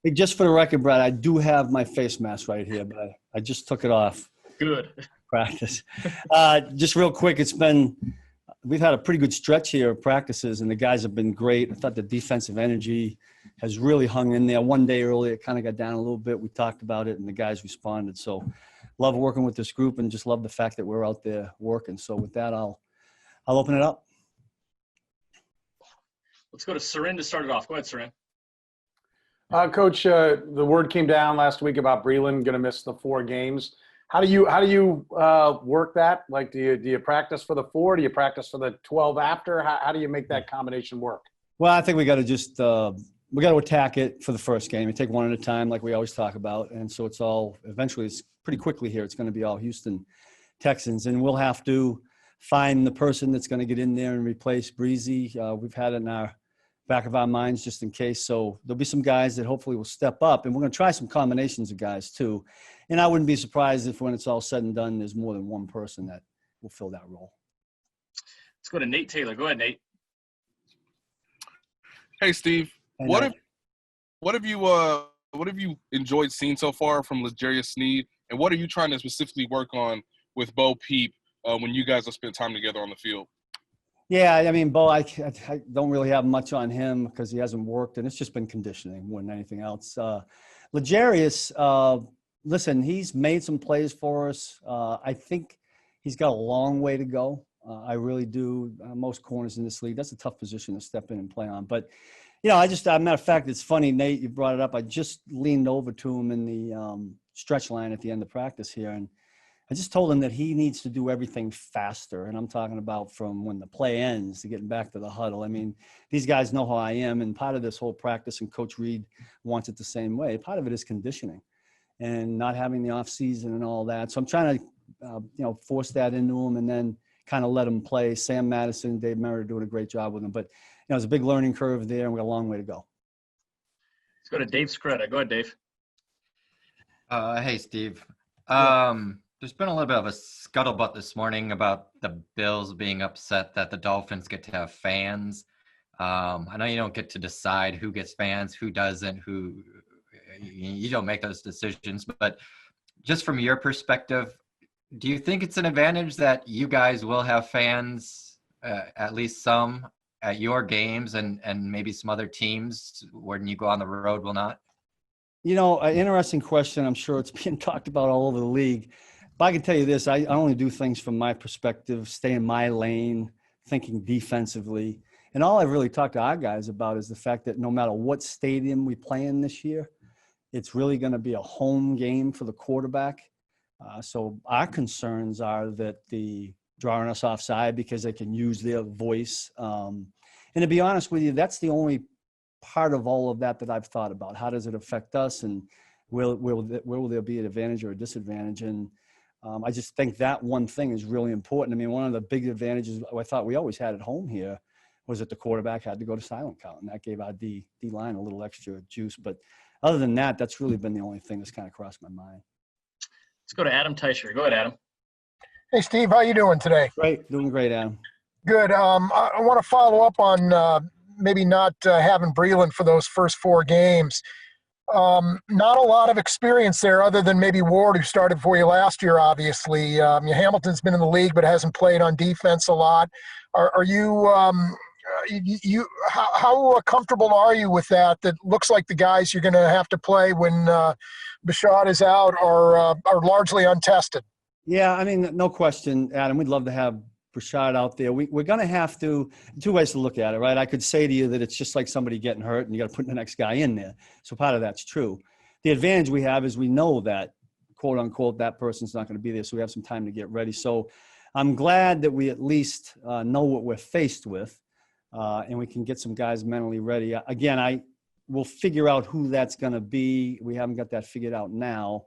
Hey, just for the record, Brad, I do have my face mask right here, but I just took it off. Good. Practice. Just real quick, we've had a pretty good stretch here of practices, and the guys have been great. I thought the defensive energy has really hung in there. One day early, it kind of got down a little bit. We talked about it, and the guys responded. So love working with this group and just love the fact that we're out there working. So with that, I'll open it up. Let's go to Sarin to start it off. Go ahead, Sarin. Coach, the word came down last week about Breeland going to miss the 4 games. How do you work that? Like, do you practice for the 4? Do you practice for the 12 after? How do you make that combination work? Well, I think we got to just we got to attack it for the first game. We take one at a time, like we always talk about, and so it's pretty quickly here. It's going to be all Houston Texans, and we'll have to find the person that's going to get in there and replace Breezy. We've had it in our back of our minds just in case. So there'll be some guys that hopefully will step up, and we're going to try some combinations of guys too. And I wouldn't be surprised if when it's all said and done, there's more than one person that will fill that role. Let's go to Nate Taylor. Go ahead, Nate. Hey, Steve. What have you enjoyed seeing so far from L'Jarius Sneed, and what are you trying to specifically work on with Bo Peep when you guys have spent time together on the field? Yeah, I mean, Bo, I don't really have much on him because he hasn't worked, and it's just been conditioning more than anything else. L'Jarius, listen, he's made some plays for us. I think he's got a long way to go. I really do. Most corners in this league, that's a tough position to step in and play on. But, as a matter of fact, it's funny, Nate, you brought it up. I just leaned over to him in the stretch line at the end of practice here, and I just told him that he needs to do everything faster. And I'm talking about from when the play ends to getting back to the huddle. I mean, these guys know how I am. And part of this whole practice, and Coach Reed wants it the same way, part of it is conditioning and not having the off season and all that. So I'm trying to, force that into him and then kind of let him play. Sam Madison, Dave Merritt are doing a great job with him. But, there's a big learning curve there, and we got a long way to go. Let's go to Dave Scretta. Go ahead, Dave. Hey, Steve. There's been a little bit of a scuttlebutt this morning about the Bills being upset that the Dolphins get to have fans. I know you don't get to decide who gets fans, who doesn't, you don't make those decisions. But just from your perspective, do you think it's an advantage that you guys will have fans, at least some, at your games and maybe some other teams when you go on the road will not? An interesting question. I'm sure it's being talked about all over the league. But I can tell you this, I only do things from my perspective, stay in my lane, thinking defensively. And all I've really talked to our guys about is the fact that no matter what stadium we play in this year, it's really going to be a home game for the quarterback. So our concerns are that the drawing us offside because they can use their voice. And to be honest with you, that's the only part of all of that I've thought about. How does it affect us, and where will there be an advantage or a disadvantage? And I just think that one thing is really important. I mean, one of the big advantages I thought we always had at home here was that the quarterback had to go to silent count, and that gave our D line a little extra juice. But other than that, that's really been the only thing that's kind of crossed my mind. Let's go to Adam Teicher. Go ahead, Adam. Hey, Steve, how you doing today? Great, doing great, Adam. Good. I want to follow up on maybe not having Breeland for those first 4 games. Not a lot of experience there other than maybe Ward, who started for you last year, obviously. Hamilton's been in the league but hasn't played on defense a lot. Are you how comfortable are you with that? That looks like the guys you're going to have to play when Bashaud is out are largely untested. Yeah, I mean, no question, Adam. We'd love to have Bashaud out there. We're going to have to – 2 ways to look at it, right? I could say to you that it's just like somebody getting hurt and you got to put the next guy in there. So part of that's true. The advantage we have is we know that, quote, unquote, that person's not going to be there, so we have some time to get ready. So I'm glad that we at least know what we're faced with and we can get some guys mentally ready. Again, we'll figure out who that's going to be. We haven't got that figured out now.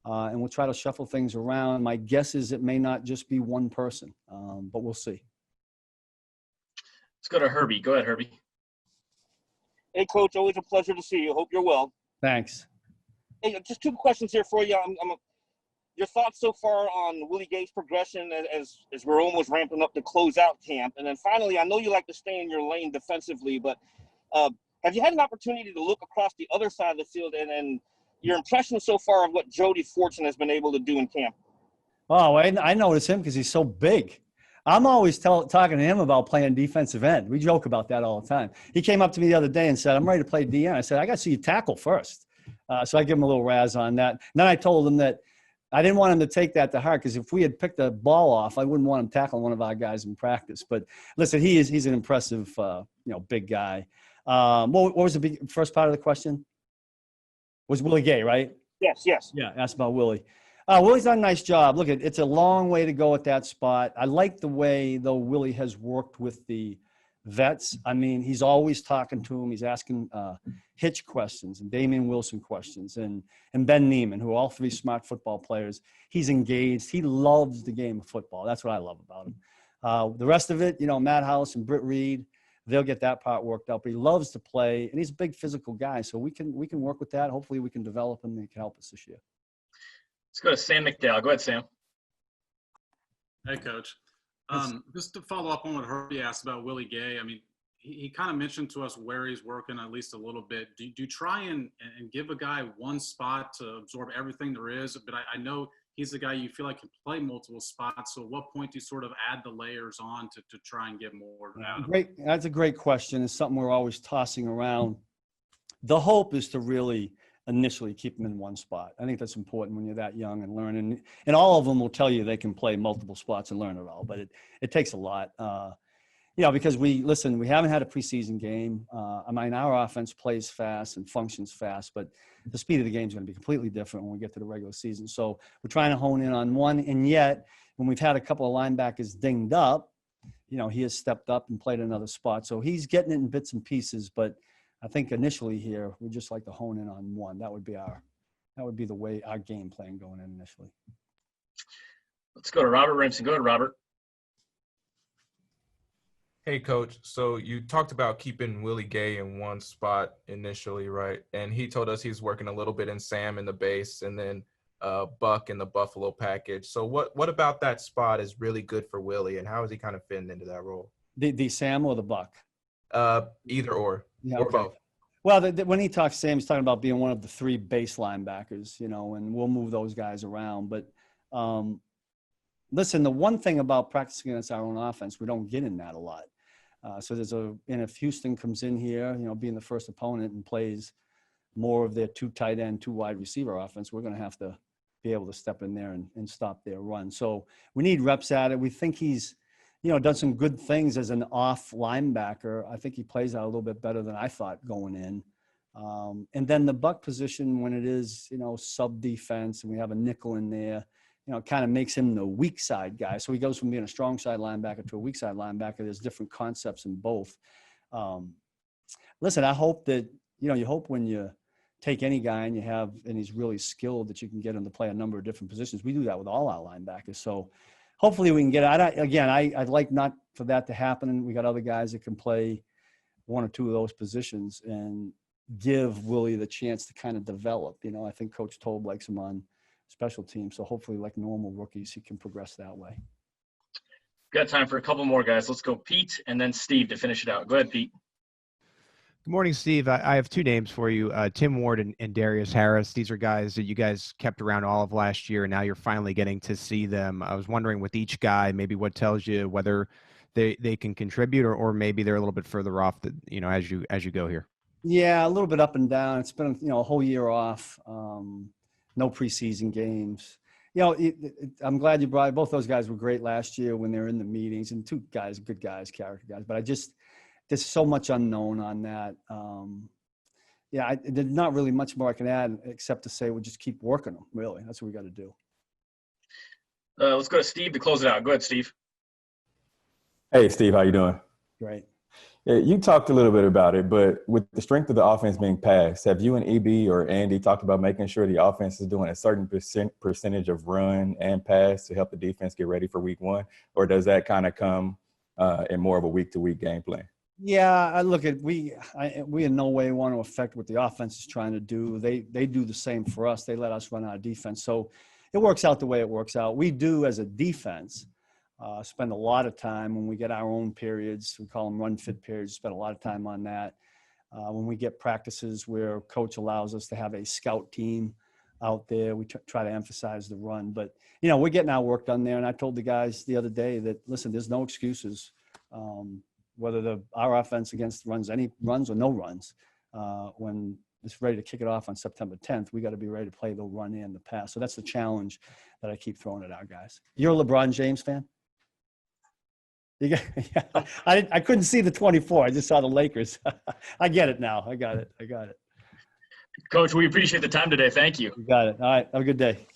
And we'll try to shuffle things around. My guess is it may not just be one person, but we'll see. Let's go to Herbie. Go ahead, Herbie. Hey, Coach. Always a pleasure to see you. Hope you're well. Thanks. Hey, just 2 questions here for you. Your thoughts so far on Willie Gay's progression as we're almost ramping up to close out camp. And then finally, I know you like to stay in your lane defensively, but Have you had an opportunity to look across the other side of the field and your impression so far of what Jody Fortune has been able to do in camp? Oh, I notice him because he's so big. I'm always talking to him about playing defensive end. We joke about that all the time. He came up to me the other day and said, I'm ready to play DN. I said, I got to see you tackle first. So I give him a little razz on that. And then I told him that I didn't want him to take that to heart because if we had picked the ball off, I wouldn't want him tackling one of our guys in practice. But listen, he's an impressive, big guy. What was the first part of the question? Was Willie Gay, right? Yes. Yeah, asked about Willie. Willie's done a nice job. Look, it's a long way to go at that spot. I like the way, though, Willie has worked with the vets. I mean, he's always talking to him. He's asking Hitch questions and Damian Wilson questions and Ben Neiman, who are all three smart football players. He's engaged. He loves the game of football. That's what I love about him. The rest of it, Matt House and Britt Reed, they'll get that part worked out. But he loves to play, and he's a big physical guy. So we can work with that. Hopefully we can develop him and he can help us this year. Let's go to Sam McDowell. Go ahead, Sam. Hey, Coach. Just to follow up on what Herbie asked about Willie Gay, I mean, he kind of mentioned to us where he's working at least a little bit. Do you try and give a guy one spot to absorb everything there is? But I know he's a guy you feel like can play multiple spots. So at what point do you sort of add the layers on to try and get more out of him? Great. That's a great question. It's something we're always tossing around. The hope is to really initially keep them in one spot. I think that's important when you're that young and learning. And all of them will tell you they can play multiple spots and learn it all, but it takes a lot. Because we haven't had a preseason game. Our offense plays fast and functions fast, but the speed of the game is going to be completely different when we get to the regular season. So we're trying to hone in on one. And yet, when we've had a couple of linebackers dinged up, he has stepped up and played another spot. So he's getting it in bits and pieces, but I think initially here, we'd just like to hone in on one. That would be the way our game plan going in initially. Let's go to Robert Remsen. Go ahead, Robert. Hey, Coach. So you talked about keeping Willie Gay in one spot initially, right? And he told us he's working a little bit in Sam in the base and then Buck in the Buffalo package. So what about that spot is really good for Willie, and how is he kind of fitting into that role? The Sam or the Buck? Either or. Yeah, or okay. both. Well, when he talks Sam, he's talking about being one of the three base linebackers, and we'll move those guys around. But listen, the one thing about practicing against our own offense, we don't get in that a lot. So if Houston comes in here, being the first opponent and plays more of their two tight end, two wide receiver offense, we're going to have to be able to step in there and stop their run. So we need reps at it. We think he's done some good things as an off linebacker. I think he plays out a little bit better than I thought going in. And then the Buck position, when it is, sub defense and we have a nickel in there, it kind of makes him the weak side guy. So he goes from being a strong side linebacker to a weak side linebacker. There's different concepts in both. Listen, I hope that, you hope when you take any guy and he's really skilled that you can get him to play a number of different positions. We do that with all our linebackers. So hopefully we can get it. I'd like not for that to happen. We got other guys that can play one or two of those positions and give Willie the chance to kind of develop. I think Coach Tobe likes him on special teams. So hopefully, like normal rookies, he can progress that way. Got time for a couple more guys. Let's go Pete and then Steve to finish it out. Go ahead, Pete. Good morning, Steve. I have two names for you, Tim Ward and Darius Harris. These are guys that you guys kept around all of last year, and now you're finally getting to see them. I was wondering with each guy, maybe what tells you whether they can contribute or maybe they're a little bit further off as you go here. Yeah, a little bit up and down. It's been, a whole year off. No preseason games. I'm glad you brought both those guys were great last year when they were in the meetings, and two guys, good guys, character guys. But there's so much unknown on that. There's not really much more I can add except to say we'll just keep working them, really. That's what we got to do. Let's go to Steve to close it out. Go ahead, Steve. Hey, Steve, how you doing? Great. Yeah, you talked a little bit about it, but with the strength of the offense being passed, have you and EB or Andy talked about making sure the offense is doing a certain percentage of run and pass to help the defense get ready for week one? Or does that kind of come in more of a week-to-week game plan? Yeah, we in no way want to affect what the offense is trying to do. They do the same for us. They let us run our defense. So it works out the way it works out. We do, as a defense, spend a lot of time when we get our own periods. We call them run fit periods. Spend a lot of time on that. When we get practices where coach allows us to have a scout team out there, we try to emphasize the run. But, you know, we're getting our work done there. And I told the guys the other day that, listen, there's no excuses. Whether our offense against any runs or no runs, when it's ready to kick it off on September 10th, we got to be ready to play the run and the pass. So that's the challenge that I keep throwing at our guys. You're a LeBron James fan? Yeah, I couldn't see the 24. I just saw the Lakers. I get it now. I got it. Coach, we appreciate the time today. Thank you. You got it. All right. Have a good day.